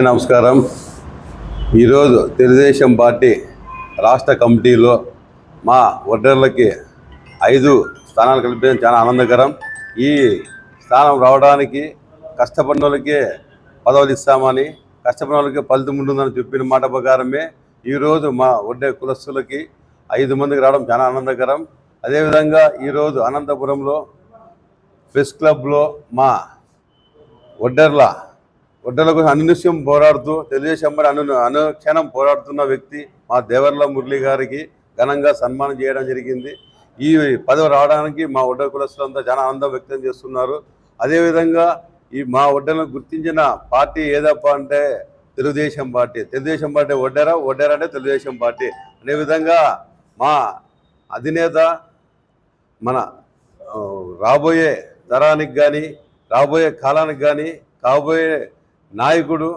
నమస్కారం. ఈరోజు తెలుగుదేశం పార్టీ రాష్ట్ర కమిటీలో మా ఓటర్లకి 5 స్థానాలు కల్పించడం చాలా ఆనందకరం. ఈ స్థానం రావడానికి కష్టపడిన వాళ్ళకే పదవులు ఇస్తామని, కష్టపడిన వాళ్ళకి ఫలితం ఉంటుందని చెప్పిన మాట ప్రకారమే ఈరోజు మా ఒడ్డే కులస్తులకి 5 మందికి రావడం చాలా ఆనందకరం. అదేవిధంగా ఈరోజు అనంతపురంలో ప్రెస్ క్లబ్లో మా ఒడ్డర్ల కోసం అనునిత్యం పోరాడుతూ తెలుగుదేశం అనుక్షణం పోరాడుతున్న వ్యక్తి మా దేవర్ల మురళి గారికి ఘనంగా సన్మానం చేయడం జరిగింది. ఈ పదవి రావడానికి మా ఒడ్డ కులస్తులంతా చాలా ఆనందం వ్యక్తం చేస్తున్నారు. అదేవిధంగా ఈ మా ఒడ్డలను గుర్తించిన పార్టీ ఏదప్ప అంటే తెలుగుదేశం పార్టీ ఒడ్డరా అంటే తెలుగుదేశం పార్టీ అనే విధంగా మా అధినేత మన రాబోయే తరానికి కానీ, రాబోయే కాలానికి కానీ, కాబోయే నాయకుడు,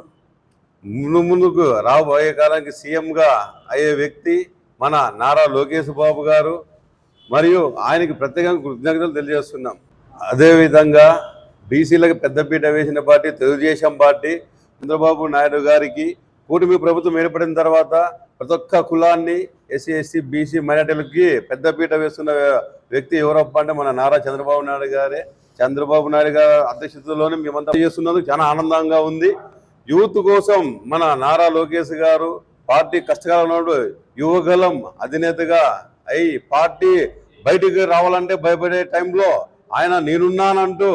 ముందుకు రాబోయే కాలానికి సీఎంగా అయ్యే వ్యక్తి మన నారా లోకేష్ బాబు గారు. మరియు ఆయనకి ప్రత్యేకంగా కృతజ్ఞతలు తెలియజేస్తున్నాం. అదేవిధంగా బీసీలకు పెద్దపీట వేసిన పార్టీ తెలుగుదేశం పార్టీ. చంద్రబాబు నాయుడు గారికి కూటమి ప్రభుత్వం ఏర్పడిన తర్వాత ప్రతి ఒక్క కులాన్ని ఎస్సీ, ఎస్టీ, బీసీ మైనార్టీలకి పెద్దపీట వేస్తున్న వ్యక్తి ఎవరప్ప అంటే మన నారా చంద్రబాబు నాయుడు గారే. చంద్రబాబు నాయుడు గారి అధ్యక్షతలోనే మేమంతా చేస్తున్నందుకు చాలా ఆనందంగా ఉంది. యూత్ కోసం మన నారా లోకేష్ గారు పార్టీ కష్టకాలంలో యువగలం అధినేతగా అయి పార్టీ బయటికి రావాలంటే భయపడే టైంలో ఆయన నేనున్నానంటూ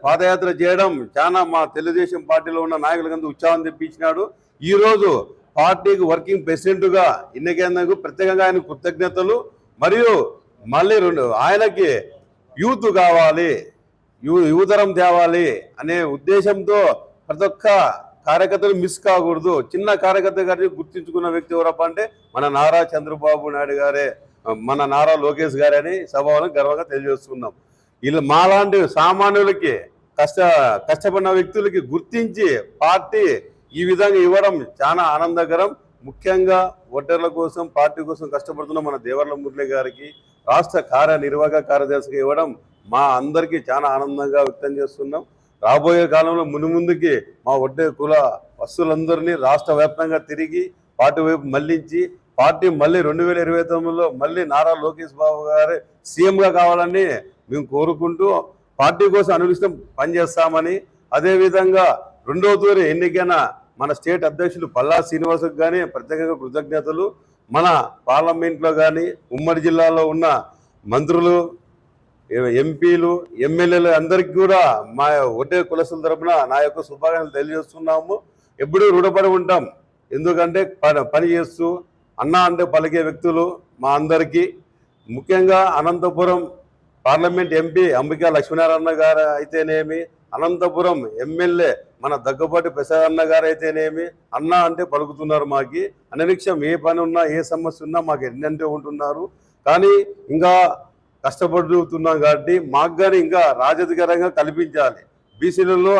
పాదయాత్ర చేయడం చాలా మా తెలుగుదేశం పార్టీలో ఉన్న నాయకులకంతా ఉత్సాహం తెప్పించినాడు. ఈరోజు పార్టీకి వర్కింగ్ ప్రెసిడెంట్గా ఎన్నికైనందుకు ప్రత్యేకంగా ఆయన కృతజ్ఞతలు. మరియు మళ్ళీ ఆయనకి యూత్ కావాలి, యువతరం తేవాలి అనే ఉద్దేశంతో ప్రతి ఒక్క కార్యకర్తలు మిస్ కాకూడదు. చిన్న కార్యకర్త గారిని గుర్తించుకున్న వ్యక్తి ఎవరప్ప అంటే మన నారా చంద్రబాబు నాయుడు గారే, మన నారా లోకేష్ గారే అని సభలో గర్వంగా తెలియజేస్తున్నాం. వీళ్ళు మాలాంటి సామాన్యులకి కష్టపడిన వ్యక్తులకి గుర్తించి పార్టీ ఈ విధంగా ఇవ్వడం చాలా ఆనందకరం. ముఖ్యంగా ఓటర్ల కోసం, పార్టీ కోసం కష్టపడుతున్న మన దేవర్ల మురళి గారికి రాష్ట్ర కార్యనిర్వాహక కార్యదర్శిగా ఇవ్వడం మా అందరికీ చాలా ఆనందంగా వ్యక్తం చేస్తున్నాం. రాబోయే కాలంలో ముందుకి మా ఒడ్డే కుల వస్తువులందరినీ రాష్ట్ర వ్యాప్తంగా తిరిగి పార్టీ వైపు మళ్లించి పార్టీ మళ్ళీ 2029లో మళ్ళీ నారా లోకేష్ బాబు గారు సీఎంగా కావాలని మేము కోరుకుంటూ పార్టీ కోసం అనునిత్యం పనిచేస్తామని, అదేవిధంగా 2వ తూరి ఎన్నికైన మన స్టేట్ అధ్యక్షులు పల్లా శ్రీనివాసుకు కానీ ప్రత్యేకంగా కృతజ్ఞతలు. మన పార్లమెంట్లో కానీ ఉమ్మడి జిల్లాలో ఉన్న మంత్రులు, ఎంపీలు, ఎమ్మెల్యేలు అందరికీ కూడా మా ఒడ్డే కులస్తుల తరపున నా యొక్క శుభాకాంక్షలు తెలియజేస్తున్నాము. ఎప్పుడూ రుణపడి ఉంటాం. ఎందుకంటే పని చేస్తూ అన్న అంటే పలికే వ్యక్తులు మా అందరికీ. ముఖ్యంగా అనంతపురం పార్లమెంట్ ఎంపీ అంబికా లక్ష్మీనారాయణ గారు అయితేనేమి, అనంతపురం ఎమ్మెల్యే మన దగ్గుబాటి ప్రసాద్ అన్న గారు అయితేనేమి అన్న అంటే పలుకుతున్నారు. మాకి అననిక్షం ఏ పని ఉన్నా, ఏ సమస్య ఉన్నా మాకు ఎన్నంటే ఉంటున్నారు. కానీ ఇంకా కష్టపడుతున్నాం కాబట్టి మాకు కానీ ఇంకా రాజధికారంగా కల్పించాలి. బీసీలలో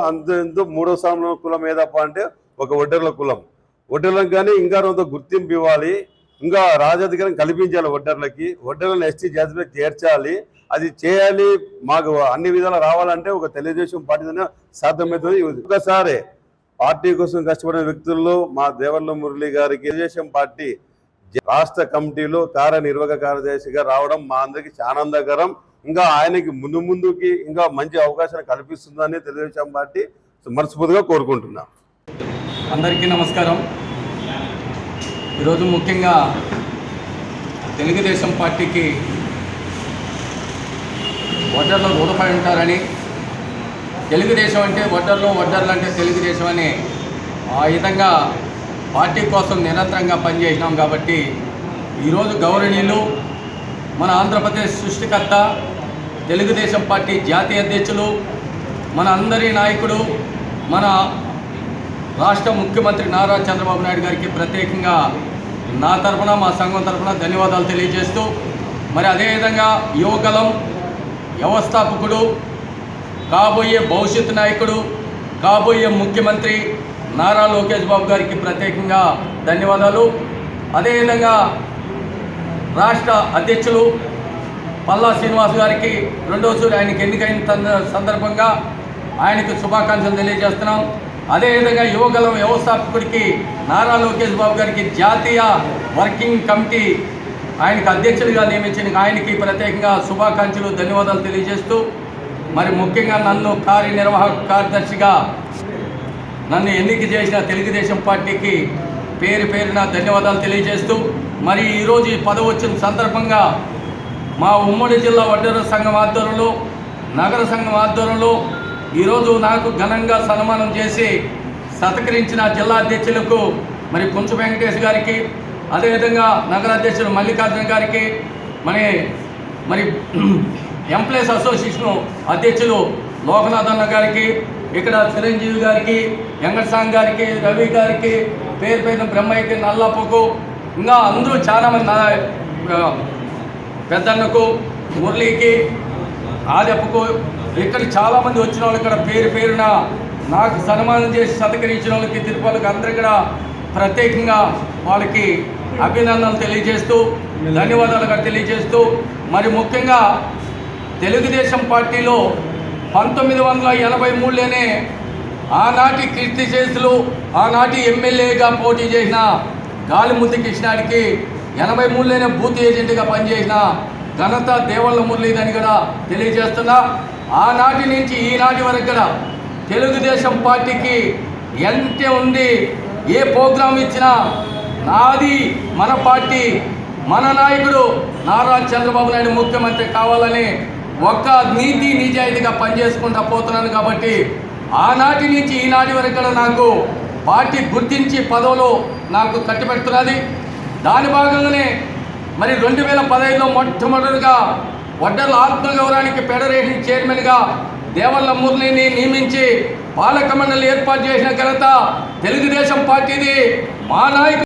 ఎంతో 3వ స్థానంలో కులం ఏదప్ప అంటే ఒక ఒడ్డర్ల కులం. ఒడ్డర్లకు కానీ ఇంకా కొంత గుర్తింపు ఇవ్వాలి, ఇంకా రాజాధికారం కల్పించాలి. ఒడ్డర్లను ఎస్టీ జాతిలో చేర్చాలి. అది చేయాలి. మాకు అన్ని విధాలు రావాలంటే ఒక తెలుగుదేశం పార్టీతోనే సాధ్యమవుతుంది. ఒకసారి పార్టీ కోసం కష్టపడిన వ్యక్తుల్లో మా దేవర్ల మురళి గారికి తెలుగుదేశం పార్టీ రాష్ట్ర కమిటీలో కార్యనిర్వాహక కార్యదర్శిగా రావడం మా అందరికీ చాలా ఆనందకరం. ఇంకా ఆయనకి ముందుకి ఇంకా మంచి అవకాశాలు కల్పిస్తుందని తెలుగుదేశం పార్టీ మనస్ఫూర్తిగా కోరుకుంటున్నాం. అందరికీ నమస్కారం. ఈరోజు ముఖ్యంగా తెలుగుదేశం పార్టీకి ఓటర్లు రుణపడి ఉంటారని, తెలుగుదేశం అంటే ఓటర్లు అంటే తెలుగుదేశం అని ఆ విధంగా పార్టీ కోసం నిరంతరంగా పనిచేసినాం. కాబట్టి ఈరోజు గౌరవనీయులు మన ఆంధ్రప్రదేశ్ సృష్టికర్త, తెలుగుదేశం పార్టీ జాతీయ అధ్యక్షులు, మన అందరి నాయకుడు, మన రాష్ట్ర ముఖ్యమంత్రి నారా చంద్రబాబు నాయుడు గారికి ప్రత్యేకంగా నా తరఫున, మా సంఘం తరఫున ధన్యవాదాలు తెలియజేస్తూ, మరి అదేవిధంగా యువగలం వ్యవస్థాపకుడు, కాబోయే భవిష్యత్తు నాయకుడు, కాబోయే ముఖ్యమంత్రి నారా లోకేష్ బాబు గారికి ప్రత్యేకంగా ధన్యవాదాలు. అదేవిధంగా రాష్ట్ర అధ్యక్షులు పల్లా శ్రీనివాస్ గారికి 2వ తూరి ఆయనకి ఎన్నికైన సందర్భంగా ఆయనకు శుభాకాంక్షలు తెలియజేస్తున్నాం. అదేవిధంగా యువగలం వ్యవస్థాపకుడికి నారా లోకేష్ బాబు గారికి జాతీయ వర్కింగ్ కమిటీ ఆయనకు అధ్యక్షుడిగా నియమించిన ఆయనకి ప్రత్యేకంగా శుభాకాంక్షలు ధన్యవాదాలు తెలియజేస్తూ మరి ముఖ్యంగా నన్ను కార్యనిర్వాహక కార్యదర్శిగా నన్ను ఎన్నిక చేసిన తెలుగుదేశం పార్టీకి పేరున ధన్యవాదాలు తెలియజేస్తూ మరి ఈరోజు ఈ పదవి వచ్చిన సందర్భంగా మా ఉమ్మడి జిల్లా వడ్డెర సంఘం ఆధ్వర్యంలో నగర సంఘం ఆధ్వర్యంలో ఈరోజు నాకు ఘనంగా సన్మానం చేసి సత్కరించిన జిల్లా అధ్యక్షులకు మరి కుంచు వెంకటేష్ గారికి అదేవిధంగా నగర అధ్యక్షులు మల్లికార్జున గారికి మరి ఎంప్లాయీస్ అసోసియేషన్ అధ్యక్షులు లోకనాథ్ అన్న గారికి ఇక్కడ చిరంజీవి గారికి వెంకటస్వామి గారికి రవి గారికి పేరు బ్రహ్మయ్యకి నల్లప్పకు ఇంకా అందరూ చాలామంది పెద్దన్నకు మురళికి ఆదెప్పకు ఇక్కడ చాలామంది వచ్చిన వాళ్ళు ఇక్కడ పేరున నాకు సన్మానం చేసి సత్కరించిన వాళ్ళకి తిరుపతికి అందరూ కూడా ప్రత్యేకంగా వాళ్ళకి అభినందనలు తెలియజేస్తూ ధన్యవాదాలుగా తెలియజేస్తూ మరి ముఖ్యంగా తెలుగుదేశం పార్టీలో 1983లోనే ఆనాటి కీర్తిశేషులు ఆనాటి ఎమ్మెల్యేగా పోటీ చేసిన గాలిముద్దు కృష్ణాడికి 83లోనే బూత్ ఏజెంట్గా పనిచేసిన ఘనత దేవళ్ళ మురళీదని కూడా తెలియజేస్తున్నా. ఆనాటి నుంచి ఈనాటి వరకు కూడా తెలుగుదేశం పార్టీకి ఎంత ఉంది, ఏ ప్రోగ్రాం ఇచ్చినా నాది మన పార్టీ మన నాయకుడు నారా చంద్రబాబు నాయుడు ముఖ్యమంత్రి కావాలని ఒక్క నీతి నిజాయితీగా పనిచేసుకుంటూ పోతున్నాను. కాబట్టి ఆనాటి నుంచి ఈనాటి వరకు కూడా నాకు పార్టీ గుర్తించి పదవులు నాకు కట్టిపెడుతున్నది. దాని భాగంగానే మరి 2015లో మొట్టమొదటిగా వడ్డెర్ల ఆత్మగౌరవానికి ఫెడరేషన్ చైర్మన్గా దేవళ్ళ మురళిని నియమించి పాలక మండలి ఏర్పాటు చేసిన ఘనత తెలుగుదేశం పార్టీది. మా నాయకుడు